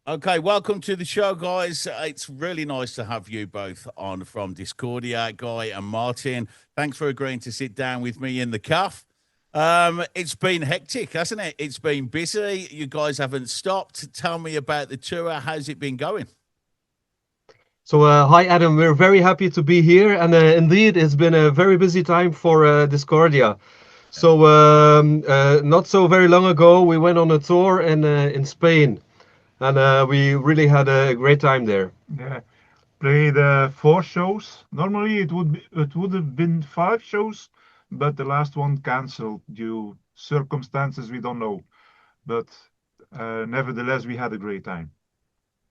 Okay, welcome to the show, guys. It's really nice to have you both on from Dyscordia, Guy and Martin. Thanks for agreeing to sit down with me in the caff. It's been hectic, hasn't it? It's been busy. You guys haven't stopped. Tell me about the tour. How's it been going? So, hi Adam, we're very happy to be here, and indeed, it's been a very busy time for Discordia. So, not so very long ago, we went on a tour in Spain, and we really had a great time there. Yeah, played four shows. Normally it would have been five shows, but the last one cancelled due circumstances we don't know. But nevertheless, we had a great time.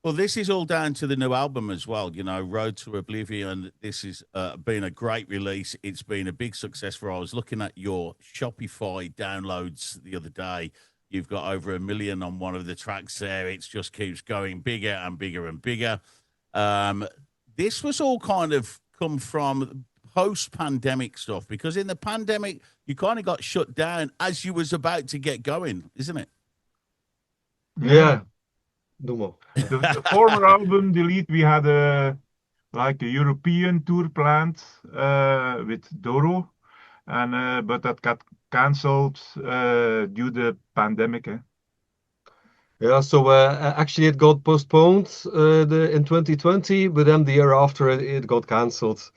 Well, this is all down to the new album as well. You know, Road to Oblivion. This has been a great release. It's been a big success for. I was looking at your Shopify downloads the other day. You've got over 1 million on one of the tracks there. It just keeps going bigger and bigger and bigger. Um, this was all kind of come from post-pandemic stuff because in the pandemic you kind of got shut down as you was about to get going, isn't it? Yeah, Yeah, doe maar. the former album Delete, we had a European tour planned with Doro, and but that got cancelled due the pandemic. Eh? Yeah, so actually, it got postponed in 2020, but then the year after, it got cancelled.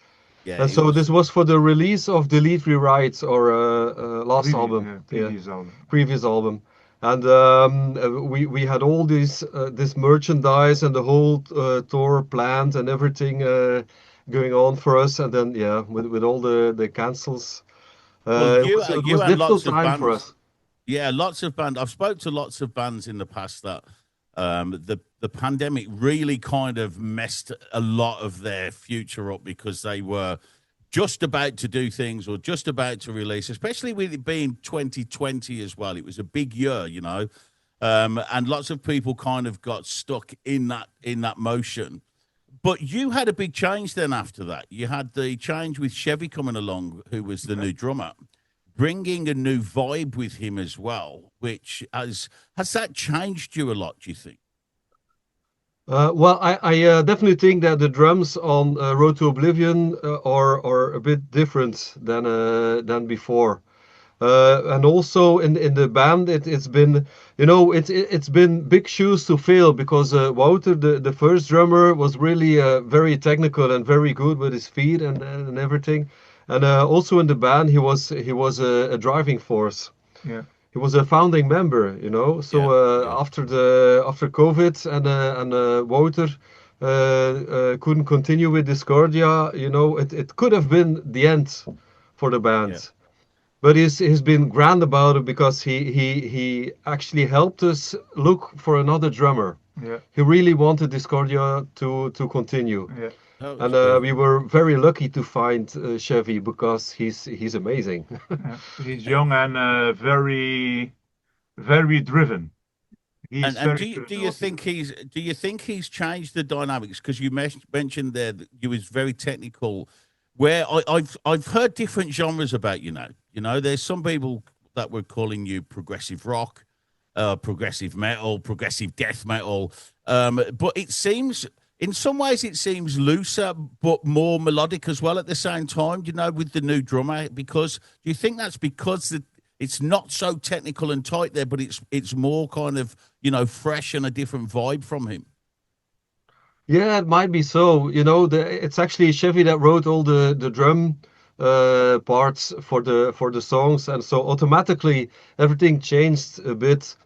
Yeah, And it so was. this was for the release of Delete Rewrites, or last album, yeah, Previous album. previous album. And we had all this merchandise and the whole tour planned and everything going on for us. And then yeah, with all the cancels, Well, it you was had difficult lots of time for bands. us. Yeah, lots of bands. I've spoke to lots of bands in the past that the pandemic really kind of messed a lot of their future up because they were just about to do things or just about to release, especially with it being 2020 as well. It was a big year, you know, and lots of people kind of got stuck in that motion. But you had a big change then after that. You had the change with Chevy coming along, who was the Yeah. new drummer, bringing a new vibe with him as well. Which has that changed you a lot? Do you think? Well, I definitely think that the drums on Road to Oblivion are a bit different than before. And also in the band, it's been, it's been big shoes to fill because Wouter, the first drummer, was really very technical and very good with his feet and everything. And also in the band, he was a driving force. Yeah. He was a founding member, So Yeah, yeah, after COVID and Wouter couldn't continue with Discordia, it could have been the end for the yeah. band. But he's been grand about it because he actually helped us look for another drummer. Yeah. He really wanted Discordia to continue, Yeah. Oh, and that's good. we were very lucky to find Chevy because he's amazing. Yeah. He's young and very driven. He's And very driven. do you think he's changed the dynamics? Because you mentioned there that you was very technical. Where I've heard different genres about you now. You know, there's some people that were calling you progressive rock, progressive metal, progressive death metal. But it seems in some ways it seems looser but more melodic as well at the same time. You know, with the new drummer. Because do you think that's because it's not so technical and tight there, but it's more kind of fresh and a different vibe from him. Yeah, it might be so. It's actually Chevy that wrote all the drum parts for the songs, and so automatically everything changed a bit.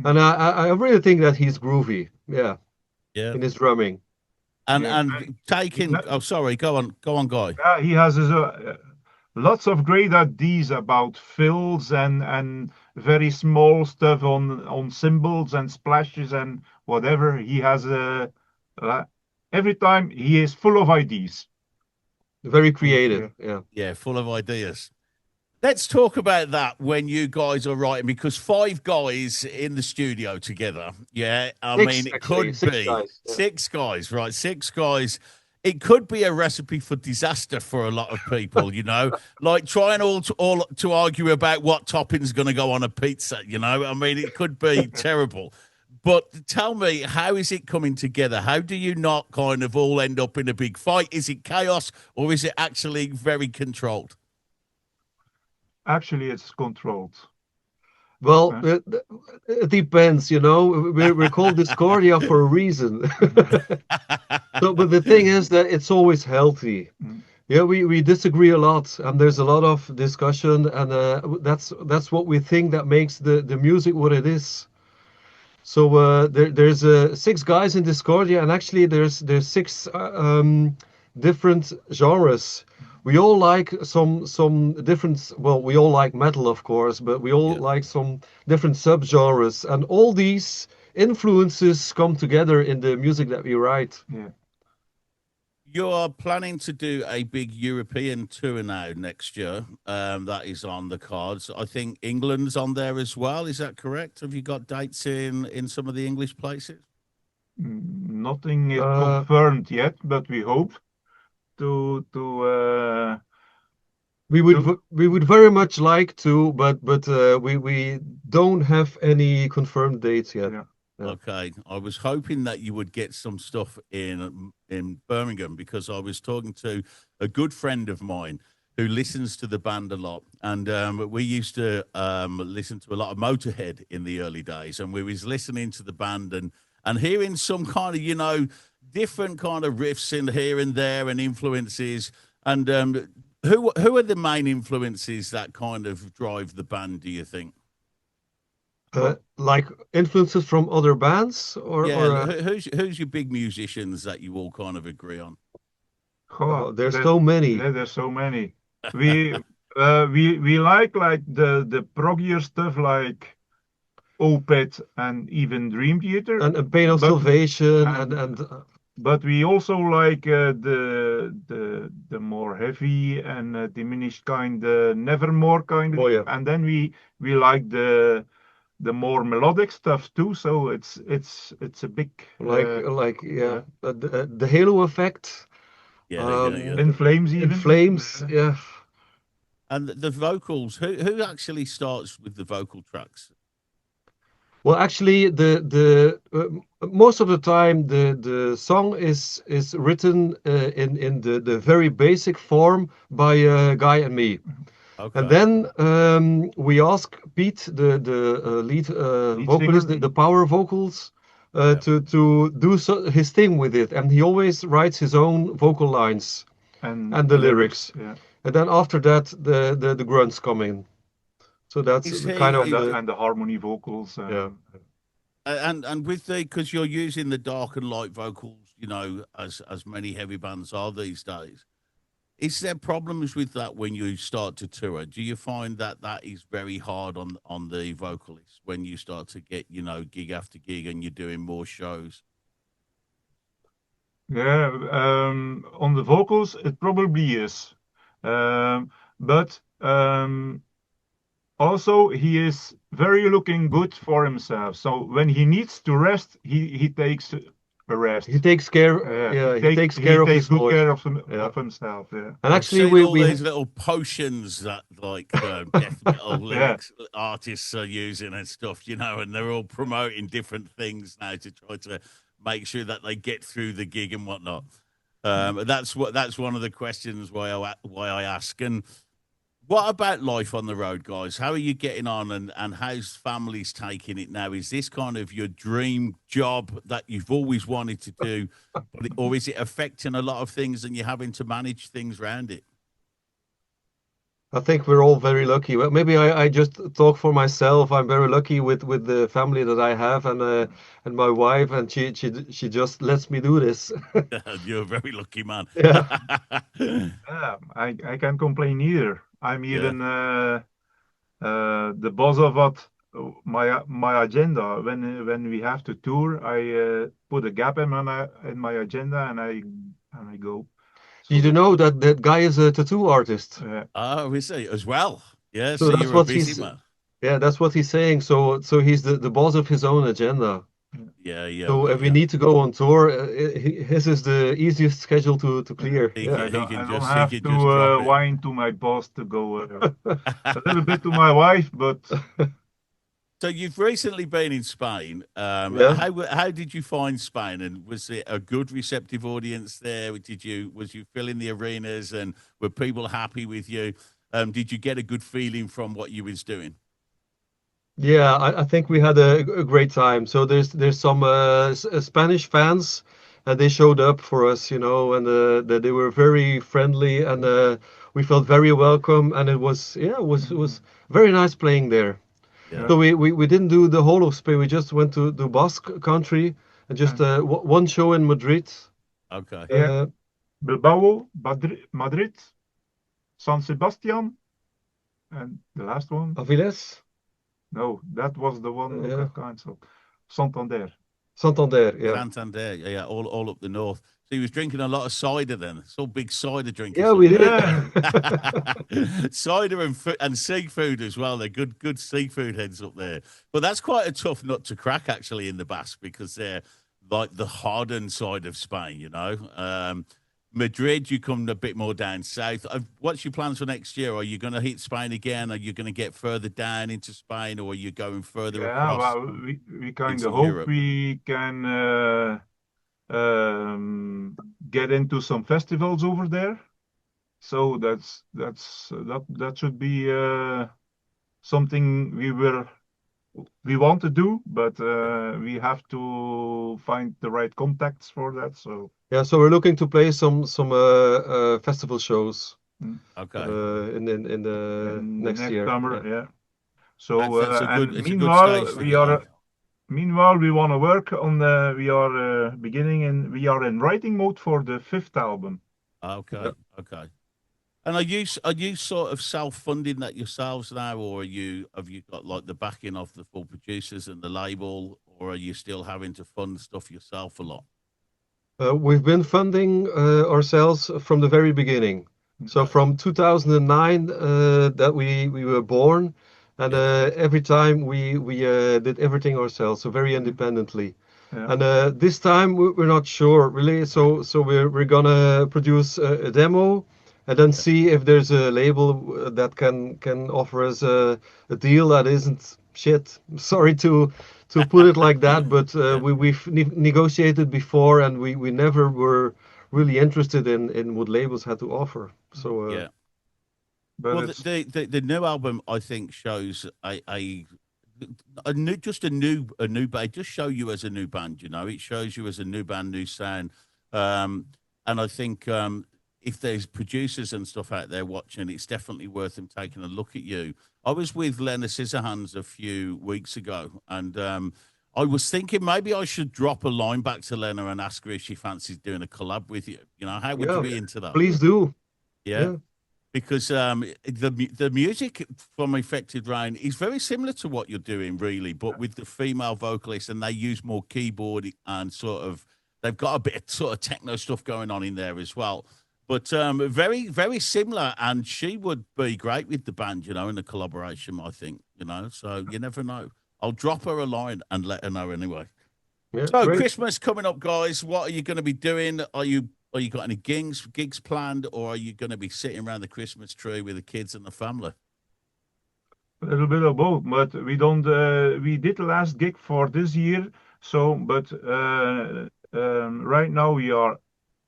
And I really think that he's groovy, yeah, Yeah, in his drumming. and Yeah. and He, taking. Oh, sorry. Go on, guy. yeah, he has lots of great ideas about fills and very small stuff on cymbals and splashes and whatever. He has uh, every time he is full of ideas. Very Yeah. creative, yeah. Yeah, full of ideas. Let's talk about that when you guys are writing, because five guys in the studio together. Yeah, I Six, mean, it actually, could six be guys. Yeah. six guys, right? Six guys. It could be a recipe for disaster for a lot of people, like trying all to argue about what topping's going to go on a pizza. I mean, it could be terrible. But tell me, how is it coming together? How do you not kind of all end up in a big fight? Is it chaos or is it actually very controlled? Actually, it's controlled. Well, Huh? it depends, you know. We're called Dyscordia for a reason. So, but the thing is that it's always healthy. Mm. Yeah, we disagree a lot, and there's a lot of discussion, and that's what we think that makes the music what it is. So there's six guys in Discordia, and actually there's six different genres. We all like some different. Well, we all like metal, of course, but we all Yeah. like some different subgenres, and all these influences come together in the music that we write. Yeah. You're planning to do a big European tour now next year. That is on the cards. I think England's on there as well. Is that correct? Have you got dates in some of the English places? Nothing is Uh, confirmed yet, but we hope to we would very much like to, but we don't have any confirmed dates yet. yeah. Yeah. Okay, I was hoping that you would get some stuff in Birmingham because I was talking to a good friend of mine who listens to the band a lot, and we used to listen to a lot of Motorhead in the early days, and we was listening to the band and hearing some kind of different kind of riffs in here and there and influences. And who are the main influences that kind of drive the band? Do you think? Like influences from other bands, Yeah, or who's your big musicians that you all kind of agree on? Oh, there's so many. yeah, there's so many. We we like the proggier stuff like Opeth and even Dream Theater, And Pain of but Salvation, and and but we also like the more heavy and diminished kind, Nevermore kind oh of, yeah, and then we like the more melodic stuff too. So it's a big like yeah. yeah, the Halo effect, Yeah. In Flames in even. Flames, yeah. And the vocals, who actually starts with the vocal tracks? Well, actually, the most of the time the song is written in the very basic form by Guy and me. And Okay. then we ask Pete, the lead Lead vocalist, singer. the power vocals, Yeah. to do his thing with it. And he always writes his own vocal lines and the lyrics. Yeah. And then after that, the grunts come in. So that's Is the he kind of And the harmony vocals. yeah. and with the because you're using the dark and light vocals, as many heavy bands are these days. Is there problems with that when you start to tour? Do you find that that is very hard on the vocalists when you start to get gig after gig and you're doing more shows? Yeah, on the vocals, it probably is. But also, he is very looking good for himself. So when he needs to rest, he takes a rest. He takes care. He takes care of his good voice. care Yeah. of himself. Yeah. And I've actually, seen all we these little potions that death metal lyrics artists are using and stuff, and they're all promoting different things now to try to make sure that they get through the gig and whatnot. That's one of the questions why I ask. And what about life on the road, guys? How are you getting on, and how's families taking it now? Is this kind of your dream job that you've always wanted to do, or is it affecting a lot of things and you're having to manage things around it? I think we're all very lucky. Well, maybe I just talk for myself. I'm very lucky with the family that I have and my wife, and she just lets me do this. You're a very lucky man. Yeah. Yeah, I can't complain either. I'm Yeah. even the boss of what my agenda. When we have to tour, I put a gap in my agenda and I go. So You do know that that guy is a tattoo artist. Oh, is he as well? Yeah, So so that's you're a what busy he's man. yeah, that's what he's saying. So he's the boss of his own agenda. Yeah. So if we need to go on tour, his is the easiest schedule to clear. He Yeah. can- I don't just- have he can to just drop it. whine to my boss to go a little bit to my wife, but So you've recently been in Spain. Yeah. How did you find Spain? And was it a good receptive audience there? Was you filling the arenas and were people happy with you? Did you get a good feeling from what you was doing? Yeah, I think we had a great time. So there's some Spanish fans, and they showed up for us, and they were very friendly, and we felt very welcome, and it was very nice playing there. Yeah. Yeah. So we didn't do the whole of Spain. We just went to the Basque country and just And one show in Madrid, Okay. yeah, uh, Bilbao, Madrid, San Sebastian, and the last one. Avilés, No, that was the one who yeah, got cancelled. Santander. Santander, yeah. Santander, yeah, all up the north. So he was drinking a lot of cider then. It's all big cider drinkers Yeah, up we did. Yeah. there. Cider and seafood as well. They're good seafood heads up there. But that's quite a tough nut to crack actually in the Basque because they're like the hardened side of Spain. Madrid, you come a bit more down south. What's your plans for next year? Are you going to hit Spain again? Are you going to get further down into Spain, or are you going further Yeah, across well, we kind into of hope Europe? we can get into some festivals over there. So that should be something we want to do, but we have to find the right contacts for that. So Yeah, so we're looking to play some festival shows Okay, in the in the next next year. summer, Yeah. yeah. So that's a good. and It's a good stage to get on. meanwhile we want to work on the we are in writing mode for the fifth album. Yeah. Okay. And are you sort of self-funding that yourselves now, or have you got like the backing of the full producers and the label, or are you still having to fund stuff yourself a lot? We've been funding ourselves from the very beginning. So Okay. from 2009 that we were born, and Yeah. every time we did everything ourselves, so very independently. Yeah. And this time we're not sure really. So we're gonna produce a demo and then Yeah. see if there's a label that can offer us a deal that isn't shit. Sorry to put it like that, but Yeah. we've negotiated before, and we never were really interested in what labels had to offer. So Yeah. But Well, it's the new album I think shows a new just a new band. Just show you as a new band. It shows you as a new band, new sound. And I think if there's producers and stuff out there watching, it's definitely worth them taking a look at you. I was with Lena Scissorhands a few weeks ago, and I was thinking maybe I should drop a line back to Lena and ask her if she fancies doing a collab with you. How would you yeah, be into that? please do. Yeah. Yeah, Because the music from Affected Rain is very similar to what you're doing, really, but with the female vocalist, and they use more keyboard and sort of they've got a bit of sort of techno stuff going on in there as well. But very very similar, and she would be great with the band, in the collaboration. I think, so you never know. I'll drop her a line and let her know anyway. yeah, So great. Christmas coming up, guys. What are you going to be doing? Are you got any gigs planned, or are you going to be sitting around the Christmas tree with the kids and the family? a little bit of both, but we don't. We did the last gig for this year, so but right now we are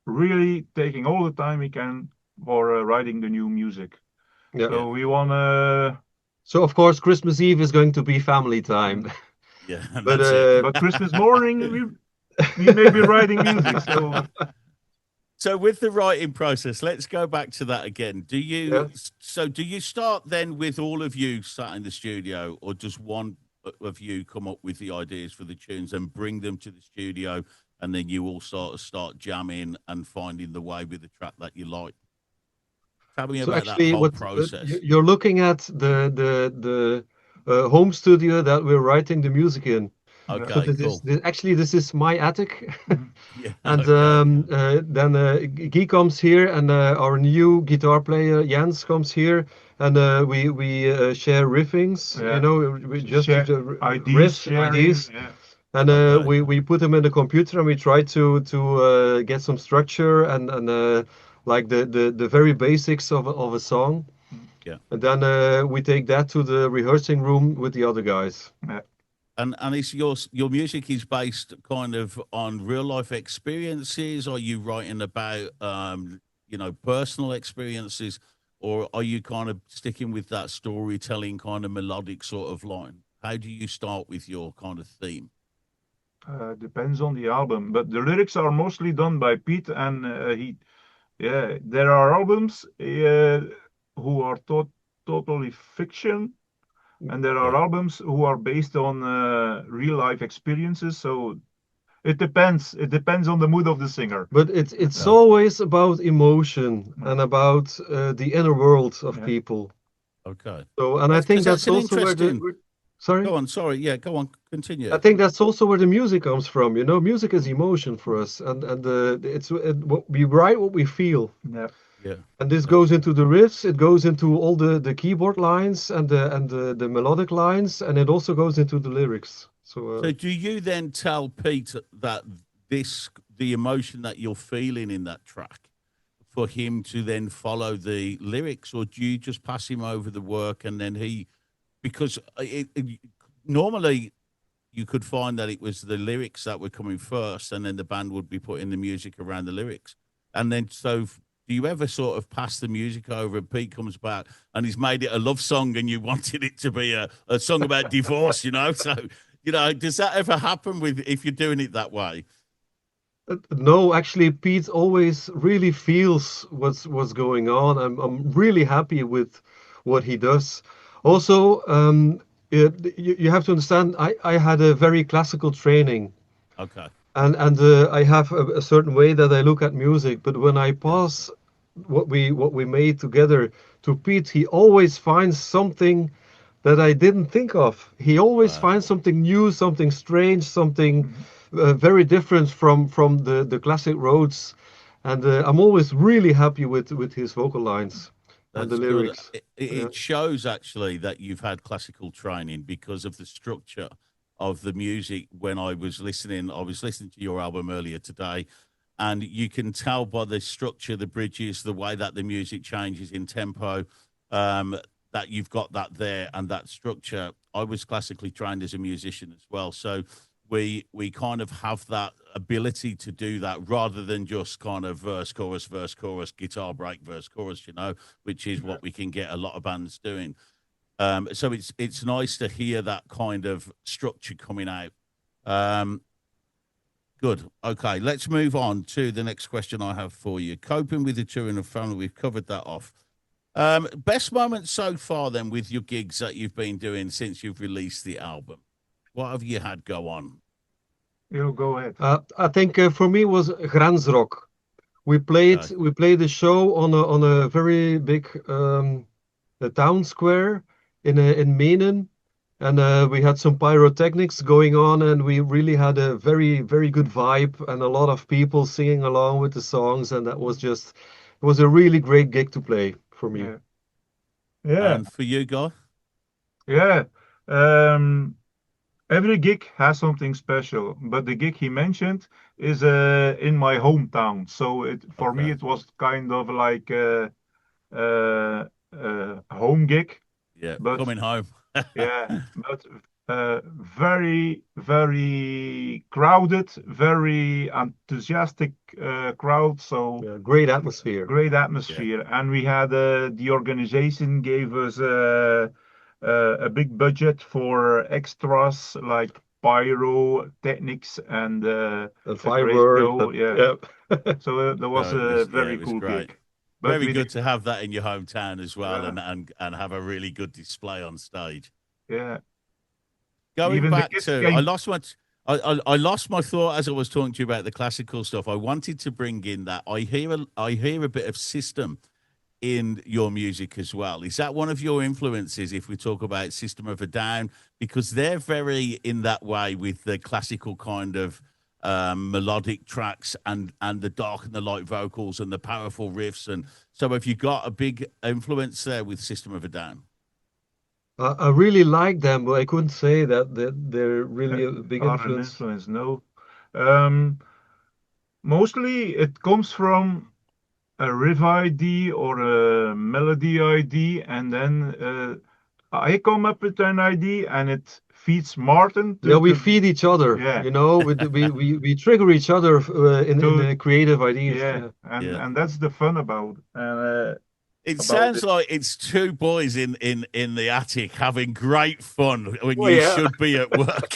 really taking all the time we can for writing the new music. Yeah. So we want to. So of course Christmas Eve is going to be family time, Yeah, and but that's it. But Christmas morning we may be writing music. So So with the writing process, let's go back to that again. Do yeah. you start then with all of you sat in the studio, or does one of you come up with the ideas for the tunes and bring them to the studio, and then you all sort of start jamming and finding the way with the track that you like? Tell me So about that actually, whole what process. you're looking at the home studio that we're writing the music in. yeah. So Okay, cool. this is my attic, Mhm. Yeah, and okay. then Guy comes here, and our new guitar player Jens comes here, and we share riffings. Yeah. We just Share ideas, riffs, sharing. ideas, Yeah. and Okay. we put them in the computer, and we try to get some structure and like the very basics of a song. Yeah. And then we take that to the rehearsing room with the other guys. Yeah. And is your music is based kind of on real life experiences? Are you writing about personal experiences, or are you kind of sticking with that storytelling kind of melodic sort of line? How do you start with your kind of theme? Depends on the album, but the lyrics are mostly done by Pete, and yeah, there are albums who are totally fiction, and there are Right. albums who are based on real life experiences. So it depends. It depends on the mood of the singer. But it's Okay. always about emotion Yeah. and about the inner world of Yeah. people. Okay. So, and I That's because think that's that's an also interesting. sorry? Go on. Sorry. Yeah. Go on. I Continue. think that's also where the music comes from. You know, music is emotion for us, and what we write what we feel. Yeah. Yeah. And this Yeah. goes into the riffs, it goes into all the keyboard lines and the melodic lines, and it also goes into the lyrics. So So do you then tell Pete that the emotion that you're feeling in that track for him to then follow the lyrics, or do you just pass him over the work and then because normally you could find that it was the lyrics that were coming first and then the band would be putting the music around the lyrics. And then, so do you ever sort of pass the music over and Pete comes back and he's made it a love song and you wanted it to be a song about divorce, you know? So, does that ever happen if you're doing it that way? no, actually, Pete always really feels what's going on. I'm really happy with what he does. Also, you have to understand, I had a very classical training. Okay. And I have a certain way that I look at music, but when I Yeah. pass what we made together to Pete, he always finds something that I didn't think of. He always Wow. finds something new, something strange, something Mhm. very different from the classic roads, and I'm always really happy with his vocal lines and the That's good. lyrics. Yeah. It shows actually that you've had classical training because of the structure of the music. When I was listening to your album earlier today, and you can tell by the structure, the bridges, the way that the music changes in tempo, um, that you've got that there and that structure. I was classically trained as a musician as well, so we kind of have that ability to do that rather than just kind of verse chorus guitar break verse chorus, which is Yeah. what we can get a lot of bands doing. So it's nice to hear that kind of structure coming out. um, Good. Okay, let's move on to the next question I have for you. Coping with the touring and family, we've covered that off. Best moments so far then with your gigs that you've been doing since you've released the album. What have you had go on? You go ahead. I think for me was Gransrock. We played Okay. we played a show on a very big the town square in Menen, and we had some pyrotechnics going on, and we really had a very good vibe and a lot of people singing along with the songs, and it was a really great gig to play for me. Yeah. Yeah. And for you, Guy? Yeah. Um, every gig has something special, but the gig he mentioned is in my hometown. So for me Okay. it was kind of like a home gig, Yeah, but coming home. yeah, but very crowded, very enthusiastic crowd. So Yeah, great atmosphere. great Yeah. atmosphere, and we had the organization gave us a big budget for extras like pyrotechnics and And a great fireworks, show. Yeah, yeah. so that was No, a it very was cool great. gig. But Very we good did, to have that in your hometown as well, yeah, and have a really good display on stage. yeah. Going Even the back kids to, came. I lost my thought as I was talking to you about the classical stuff. I wanted to bring in that I hear a bit of system in your music as well. Is that one of your influences if we talk about System of a Down? Because they're very in that way with the classical kind of melodic tracks and the dark and the light vocals and the powerful riffs. And so have you got a big influence there with System of a Down? I really like them, but I couldn't say that they're really a big Are an influence. influence. No, um, mostly it comes from a riff ID or a melody ID, and then I come up with an ID, and it feeds Martin Yeah, we to feed each other. yeah. You know, we trigger each other in To- the creative ideas. yeah, and Yeah. and that's the fun about It about sounds it. like it's two boys in the attic having great fun when Oh, you yeah. should be at work.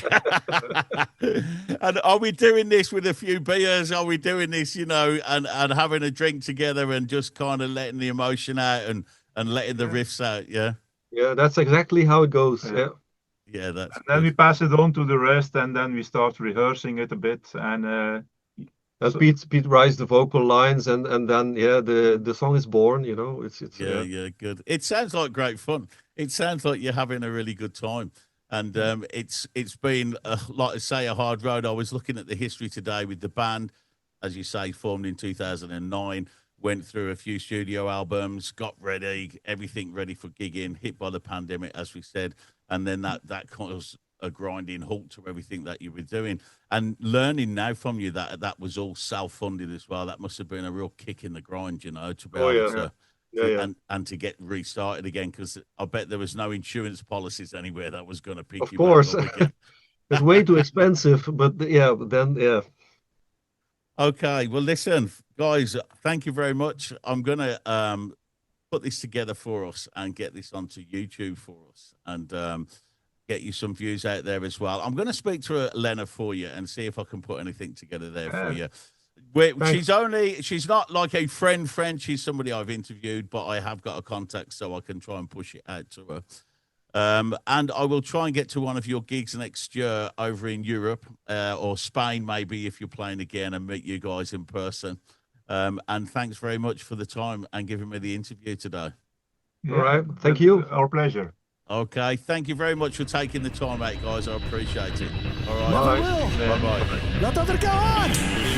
And are we doing this with a few beers? Are we doing this, you know, and having a drink together and just kind of letting the emotion out and letting the Yeah. riffs out? Yeah. Yeah, that's exactly how it goes. Yeah. Yeah. Yeah, that's And then we good. pass it on to the rest, and then we start rehearsing it a bit. And And so- Pete writes the vocal lines, and then yeah, the song is born. You know, it's Yeah, yeah, good. It sounds like great fun. It sounds like you're having a really good time. And it's been, like I say, a hard road. I was looking at the history today with the band, as you say, formed in 2009, went through a few studio albums, got ready, everything ready for gigging, hit by the pandemic, as we said. And then that caused a grinding halt to everything that you were doing. And learning now from you that was all self-funded as well. That must have been a real kick in the grind, you know, to be Oh, able yeah. to Yeah. and to get restarted again, because I bet there was no insurance policies anywhere that was going to pick Of you course. back up again. It's way too expensive, but yeah, but then yeah. Okay, well, listen, guys, thank you very much. I'm going to put this together for us and get this onto YouTube for us and get you some views out there as well. I'm going to speak to Lena for you and see if I can put anything together there for you. She's not like a friend. She's somebody I've interviewed, but I have got a contact so I can try and push it out to her. And I will try and get to one of your gigs next year over in Europe or Spain, maybe, if you're playing again, and meet you guys in person. And thanks very much for the time and giving me the interview today. yeah, All right, thank that's you. Our pleasure. Okay, thank you very much for taking the time out, guys. I appreciate it. All right. Bye. Bye-bye. Laat dat er gaan!